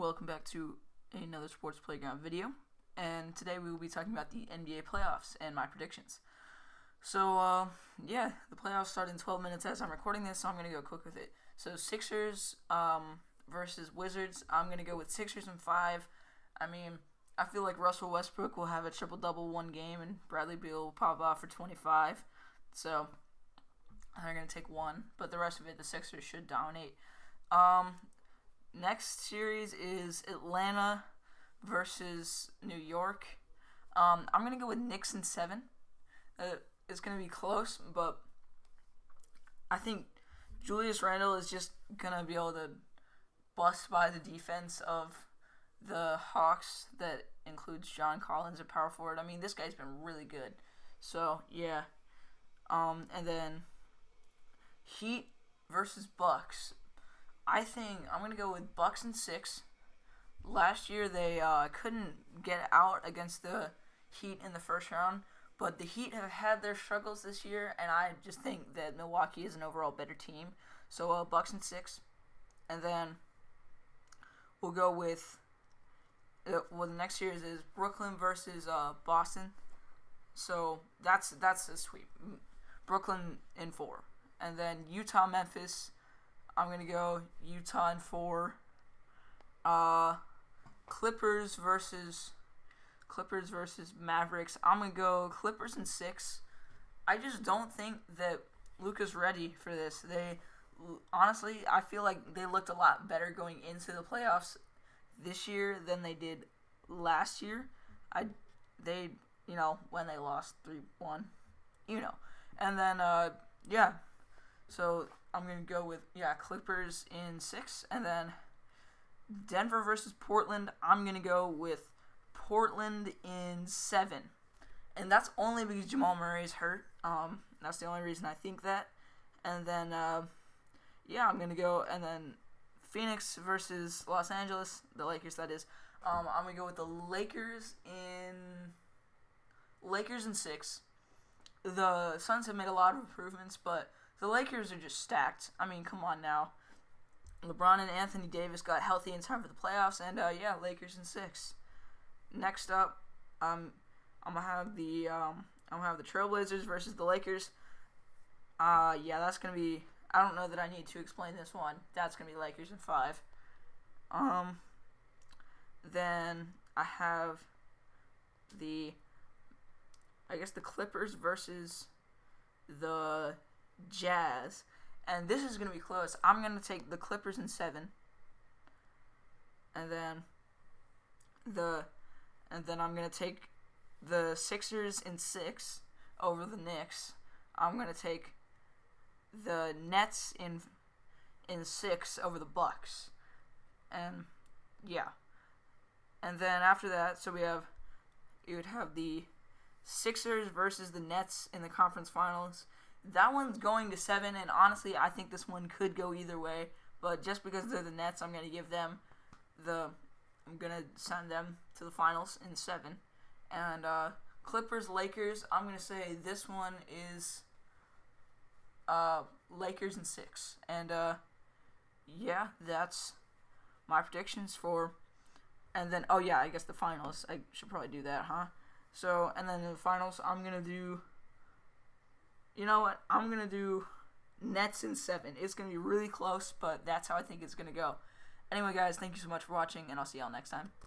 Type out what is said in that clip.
Welcome back to another Sports Playground video, and today we will be talking about the NBA playoffs and my predictions. So, the playoffs start in 12 minutes as I'm recording this, so I'm going to go quick with it. So, Sixers versus Wizards, I'm going to go with Sixers in 5. I feel like Russell Westbrook will have a triple-double one game, and Bradley Beal will pop off for 25. So, they're going to take one, but the rest of it, the Sixers should dominate. Next series is Atlanta versus New York. I'm going to go with Knicks in 7. It's going to be close, but I think Julius Randle is just going to be able to bust by the defense of the Hawks that includes John Collins at power forward. This guy's been really good. So, yeah. And then Heat versus Bucks. I think I'm going to go with Bucks in 6. Last year they couldn't get out against the Heat in the first round, but the Heat have had their struggles this year, and I just think that Milwaukee is an overall better team. So Bucks in 6. And then we'll go with the next series is Brooklyn versus Boston. So that's a sweep. Brooklyn in 4. And then Utah, Memphis. I'm going to go Utah in 4. Clippers versus Mavericks. I'm going to go Clippers in 6. I just don't think that Luka's ready for this. Honestly, I feel like they looked a lot better going into the playoffs this year than they did last year. When they lost 3-1, And then, So I'm going to go with, Clippers in 6. And then Denver versus Portland, I'm going to go with Portland in 7. And that's only because Jamal Murray's hurt. That's the only reason I think that. And then, I'm going to go, and then Phoenix versus Los Angeles, the Lakers, that is. I'm going to go with the Lakers in 6. The Suns have made a lot of improvements, but the Lakers are just stacked. Come on now. LeBron and Anthony Davis got healthy in time for the playoffs, and Lakers in 6. Next up, I'm gonna have the Trailblazers versus the Lakers. That's gonna be. I don't know that I need to explain this one. That's gonna be Lakers in 5. Then I have the Clippers versus the Jazz, and this is going to be close. I'm going to take the Clippers in 7, and then I'm going to take the Sixers in 6 over the Knicks. I'm going to take the Nets in 6 over the Bucks, and then after that, you would have the Sixers versus the Nets in the conference finals. That one's going to 7, and honestly, I think this one could go either way. But just because they're the Nets, I'm going to send them to the finals in 7. And Clippers, Lakers, I'm going to say this one is Lakers in 6. And that's my predictions for. And then the finals. I should probably do that, huh? So, and then in the finals, I'm going to do. You know what? I'm going to do Nets in 7. It's going to be really close, but that's how I think it's going to go. Anyway, guys, thank you so much for watching, and I'll see y'all next time.